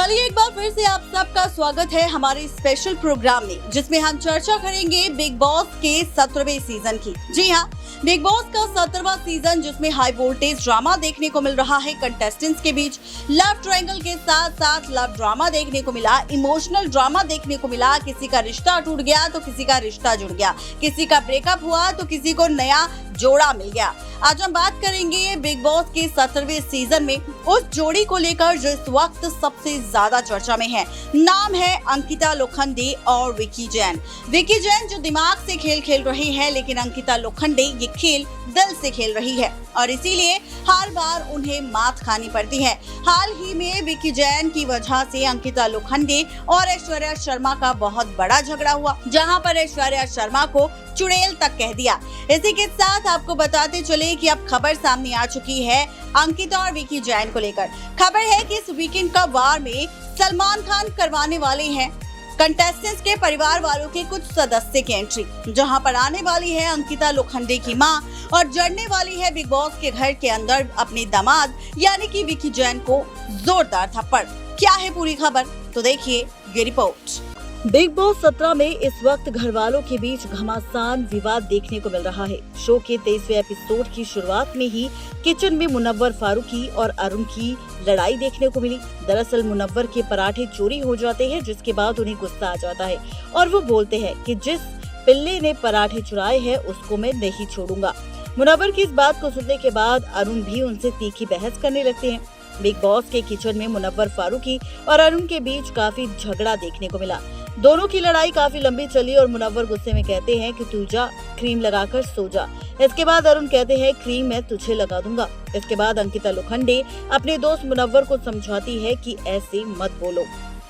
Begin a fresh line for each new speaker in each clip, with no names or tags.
चलिए एक बार फिर से आप सबका स्वागत है हमारे स्पेशल प्रोग्राम में, जिसमें हम चर्चा करेंगे बिग बॉस के 17वें सीजन की। जी हाँ, बिग बॉस का 17वां सीजन, जिसमें हाई वोल्टेज ड्रामा देखने को मिल रहा है कंटेस्टेंट्स के बीच। लव ट्रायंगल के साथ साथ लव ड्रामा देखने को मिला, इमोशनल ड्रामा देखने को मिला। किसी का रिश्ता टूट गया तो किसी का रिश्ता जुड़ गया, किसी का ब्रेकअप हुआ तो किसी को नया जोड़ा मिल गया। आज हम बात करेंगे बिग बॉस के 17वें सीजन में उस जोड़ी को लेकर जो इस वक्त सबसे ज्यादा चर्चा में है। नाम है अंकिता लोखंडे और विकी जैन। विकी जैन जो दिमाग से खेल खेल रही है, लेकिन अंकिता लोखंडे ये खेल दिल से खेल रही है और इसीलिए हर बार उन्हें मात खानी पड़ती है। हाल ही में विकी जैन की वजह से अंकिता लोखंडे और ऐश्वर्या शर्मा का बहुत बड़ा झगड़ा हुआ, जहां पर ऐश्वर्या शर्मा को चुड़ैल तक कह दिया। इसी के साथ आपको बताते चले कि अब खबर सामने आ चुकी है अंकिता और विकी जैन को लेकर। खबर है कि इस वीकेंड का वार में सलमान खान करवाने वाले हैं कंटेस्टेंट्स के परिवार वालों के कुछ सदस्य की एंट्री, जहां पर आने वाली है अंकिता लोखंडे की मां और जड़ने वाली है बिग बॉस के घर के अंदर अपने दामाद यानी कि विकी जैन को जोरदार थप्पड़। क्या है पूरी खबर, तो देखिए ये रिपोर्ट। बिग बॉस 17 में इस वक्त घर वालों के बीच घमासान विवाद देखने को मिल रहा है। शो के 23वें एपिसोड की शुरुआत में ही किचन में मुनव्वर फारूकी और अरुण की लड़ाई देखने को मिली। दरअसल मुनव्वर के पराठे चोरी हो जाते हैं, जिसके बाद उन्हें गुस्सा आ जाता है और वो बोलते हैं कि जिस पिल्ले ने पराठे चुराए हैं उसको मैं नहीं छोड़ूंगा। मुनव्वर की इस बात को सुनने के बाद अरुण भी उनसे तीखी बहस करने लगते हैं। बिग बॉस के किचन में मुनव्वर फारूकी और अरुण के बीच काफी झगड़ा देखने को मिला। दोनों की लड़ाई काफी लंबी चली और मुनव्वर गुस्से में कहते हैं कि तू जा क्रीम लगाकर सो जा। इसके बाद अरुण कहते हैं क्रीम मैं तुझे लगा दूंगा। इसके बाद अंकिता लोखंडे अपने दोस्त मुनव्वर को समझाती है कि ऐसे मत बोलो।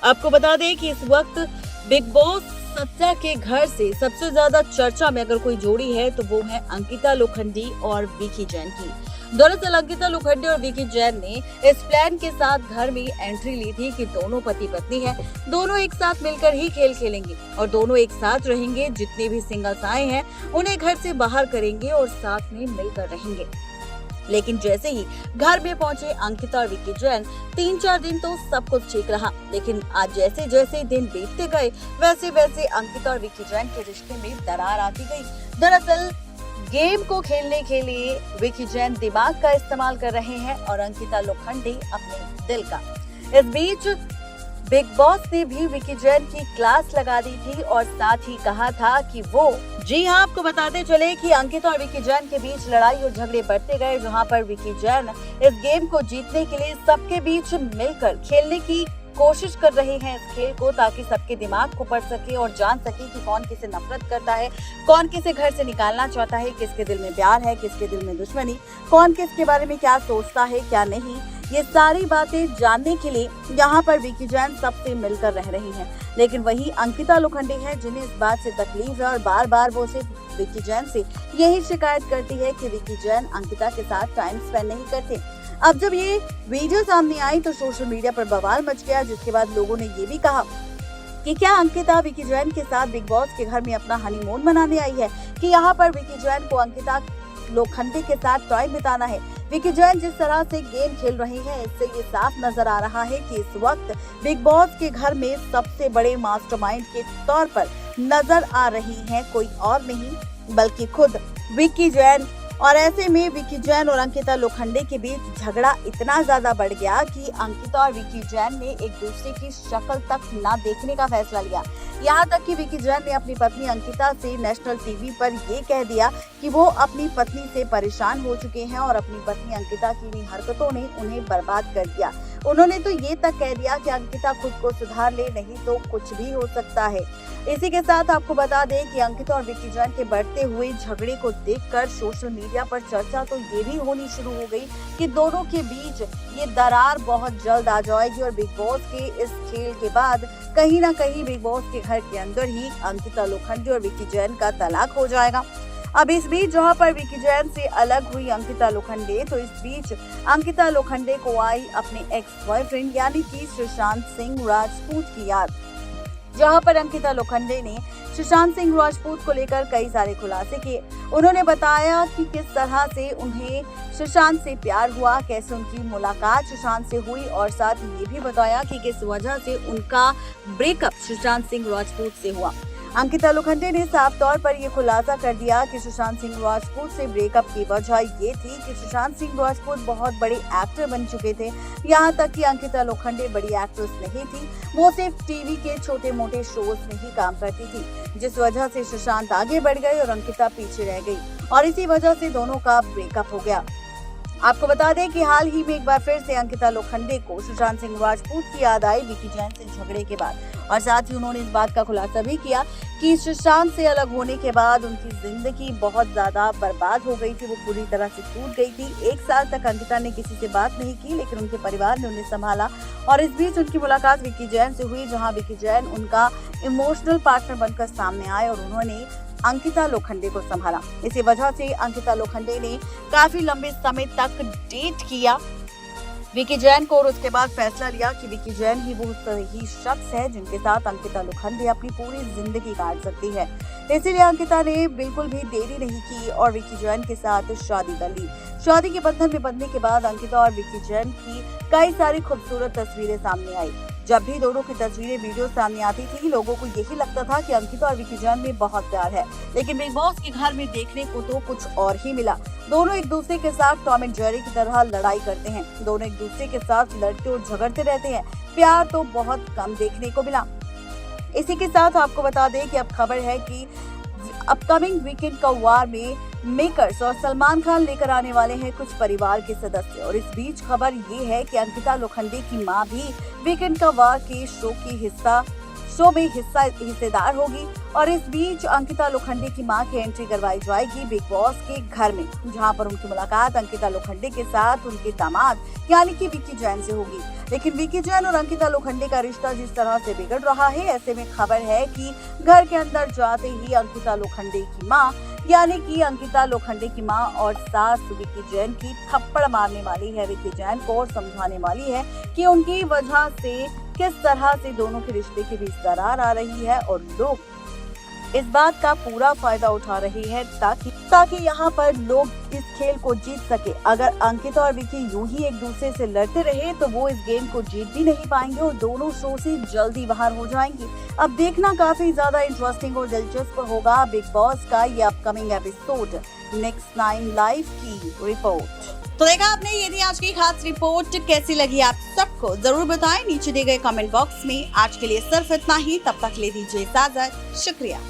आपको बता दें कि इस वक्त बिग बॉस 17 के घर से सबसे ज्यादा चर्चा में अगर कोई जोड़ी है तो वो है अंकिता लोखंडे और विकी जैन की। दरअसल अंकिता लोखंडे और विकी जैन ने इस प्लान के साथ घर में एंट्री ली थी कि दोनों पति पत्नी हैं, दोनों एक साथ मिलकर ही खेल खेलेंगे और दोनों एक साथ रहेंगे। जितने भी सिंगल्स आए हैं उन्हें घर से बाहर करेंगे और साथ में मिलकर रहेंगे। लेकिन जैसे ही घर में पहुंचे अंकिता और विकी जैन, 3-4 दिन तो सब कुछ ठीक रहा, लेकिन आज जैसे जैसे दिन बीतते गए वैसे वैसे अंकिता और विकी जैन के रिश्ते में दरार आती गई। दरअसल गेम को खेलने के लिए विकी जैन दिमाग का इस्तेमाल कर रहे हैं और अंकिता लोखंडे अपने दिल का। इस बीच बिग बॉस ने भी विकी जैन की क्लास लगा दी थी और साथ ही कहा था कि वो जी हाँ, आपको बताते चले कि अंकिता और विकी जैन के बीच लड़ाई और झगड़े बढ़ते गए, जहां पर विकी जैन इस गेम को जीतने के लिए सबके बीच मिलकर खेलने की कोशिश कर रहे हैं इस खेल को, ताकि सबके दिमाग को पढ़ सके और जान सके कि कौन किसे नफरत करता है, कौन किसे घर से निकालना चाहता है, किसके दिल में प्यार है, किसके दिल में दुश्मनी, कौन किसके बारे में क्या सोचता है क्या नहीं। ये सारी बातें जानने के लिए यहाँ पर विकी जैन सबसे मिलकर रह रही हैं। लेकिन वही अंकिता लोखंडे है जिन्हें इस बात से तकलीफ है और बार बार वो सिर्फ विकी जैन से यही शिकायत करती है कि विकी जैन अंकिता के साथ टाइम स्पेंड नहीं करते। अब जब ये वीडियो सामने आई तो सोशल मीडिया पर बवाल मच गया, जिसके बाद लोगों ने ये भी कहा कि क्या अंकिता विकी जैन के साथ बिग बॉस के घर में अपना हनीमून मनाने आई है, कि यहाँ पर विकी जैन को अंकिता लोखंडे के साथ टाइम बिताना है। विकी जैन जिस तरह से गेम खेल रही है, इससे ये साफ नजर आ रहा है कि इस वक्त बिग बॉस के घर में सबसे बड़े मास्टरमाइंड के तौर पर नजर आ रही हैं कोई और नहीं बल्कि खुद विकी जैन। और ऐसे में विकी जैन और अंकिता लोखंडे के बीच झगड़ा इतना ज्यादा बढ़ गया कि अंकिता और विकी जैन ने एक दूसरे की शक्ल तक ना देखने का फैसला लिया। यहाँ तक कि विकी जैन ने अपनी पत्नी अंकिता से नेशनल टीवी पर ये कह दिया कि वो अपनी पत्नी से परेशान हो चुके हैं और अपनी पत्नी अंकिता की इन हरकतों ने उन्हें बर्बाद कर दिया। उन्होंने तो ये तक कह दिया कि अंकिता खुद को सुधार ले, नहीं तो कुछ भी हो सकता है। इसी के साथ आपको बता दें कि अंकिता और विकी जैन के बढ़ते हुए झगड़े को देखकर सोशल मीडिया पर चर्चा तो ये भी होनी शुरू हो गई कि दोनों के बीच ये दरार बहुत जल्द आ जाएगी और बिग बॉस के इस खेल के बाद कहीं ना कहीं बिग बॉस के घर के अंदर ही अंकिता लोखंडे और विकी जैन का तलाक हो जाएगा। अब इस बीच जहां पर विकी जैन से अलग हुई अंकिता लोखंडे, तो इस बीच अंकिता लोखंडे को आई अपने एक्स बॉयफ्रेंड यानी कि सुशांत सिंह राजपूत की याद, जहां पर अंकिता लोखंडे ने सुशांत सिंह राजपूत को लेकर कई सारे खुलासे किए। उन्होंने बताया कि किस तरह से उन्हें सुशांत से प्यार हुआ, कैसे उनकी मुलाकात सुशांत से हुई और साथ ही ये भी बताया कि किस वजह से उनका ब्रेकअप सुशांत सिंह राजपूत से हुआ। अंकिता लोखंडे ने साफ तौर पर यह खुलासा कर दिया कि सुशांत सिंह राजपूत से ब्रेकअप की वजह ये थी कि सुशांत सिंह राजपूत बहुत बड़े एक्टर बन चुके थे। यहाँ तक कि अंकिता लोखंडे बड़ी एक्ट्रेस नहीं थी, वो सिर्फ टीवी के छोटे मोटे शोज में ही काम करती थी, जिस वजह से सुशांत आगे बढ़ गए और अंकिता पीछे रह गई और इसी वजह से दोनों का ब्रेकअप हो गया। आपको बता दें कि हाल ही में एक बार फिर से अंकिता लोखंडे को सुशांत सिंह राजपूत की याद आई विकी जैन से झगड़े के बाद, और साथ ही उन्होंने इस बात का खुलासा भी किया कि सुशांत से अलग होने के बाद उनकी जिंदगी बहुत ज्यादा बर्बाद हो गई थी, वो पूरी तरह से टूट गई थी। 1 साल तक अंकिता ने किसी से बात नहीं की, लेकिन उनके परिवार ने उन्हें संभाला और इस बीच उनकी मुलाकात विकी जैन से हुई, जहाँ विकी जैन उनका इमोशनल पार्टनर बनकर सामने आए और उन्होंने अंकिता लोखंडे को संभाला। इसी वजह से अंकिता लोखंडे ने काफी लंबे समय तक डेट किया विकी जैन को और उसके बाद फैसला लिया कि विकी जैन ही वो सही शख्स है जिनके साथ अंकिता लोखंडे अपनी पूरी जिंदगी काट सकती है। इसीलिए अंकिता ने बिल्कुल भी देरी नहीं की और विकी जैन के साथ शादी कर ली। शादी के बंधन में बंधने के बाद अंकिता और विकी जैन की कई सारी खूबसूरत तस्वीरें सामने आई। जब भी दोनों की तस्वीरें वीडियो सामने आती थी, लोगों को यही लगता था कि अंकिता और विकी जैन में बहुत प्यार है, लेकिन बिग बॉस के घर में देखने को तो कुछ और ही मिला। दोनों एक दूसरे के साथ टॉम एंड जेरी की तरह लड़ाई करते हैं, दोनों एक दूसरे के साथ लड़ते और झगड़ते रहते हैं। प्यार तो बहुत कम देखने को मिला। इसी के साथ आपको बता दें कि अब खबर है कि अपकमिंग वीकेंड का वार में मेकर्स और सलमान खान लेकर आने वाले हैं कुछ परिवार के सदस्य, और इस बीच खबर ये है कि अंकिता लोखंडे की मां भी वीकेंड का वार के शो में हिस्सेदार होगी। और इस बीच अंकिता लोखंडे की मां की एंट्री करवाई जाएगी बिग बॉस के घर में, जहां पर उनकी मुलाकात अंकिता लोखंडे के साथ उनके दामाद यानी कि विकी जैन से होगी। लेकिन विकी जैन और अंकिता लोखंडे का रिश्ता जिस तरह से बिगड़ रहा है, ऐसे में खबर है कि घर के अंदर जाते ही अंकिता लोखंडे की मां यानी कि अंकिता लोखंडे की मां और सास विकी जैन की थप्पड़ मारने वाली है विकी जैन को और समझाने वाली है कि उनकी वजह से किस तरह से दोनों के रिश्ते के बीच दरार आ रही है और लोग इस बात का पूरा फायदा उठा रहे हैं ताकि यहाँ पर लोग इस खेल को जीत सके। अगर अंकिता और विकी यूं ही एक दूसरे से लड़ते रहे तो वो इस गेम को जीत भी नहीं पाएंगे और दोनों शो से जल्दी बाहर हो जाएंगे। अब देखना काफी ज्यादा इंटरेस्टिंग और दिलचस्प होगा बिग बॉस का ये अपकमिंग एपिसोड। नेक्स्ट 9 लाइव की रिपोर्ट। तो देखा आपने, ये थी आज की खास रिपोर्ट। कैसी लगी आप सबको जरूर बताएं नीचे दिए गए कमेंट बॉक्स में। आज के लिए सिर्फ इतना ही, तब तक ले दीजिए इजाजत। शुक्रिया।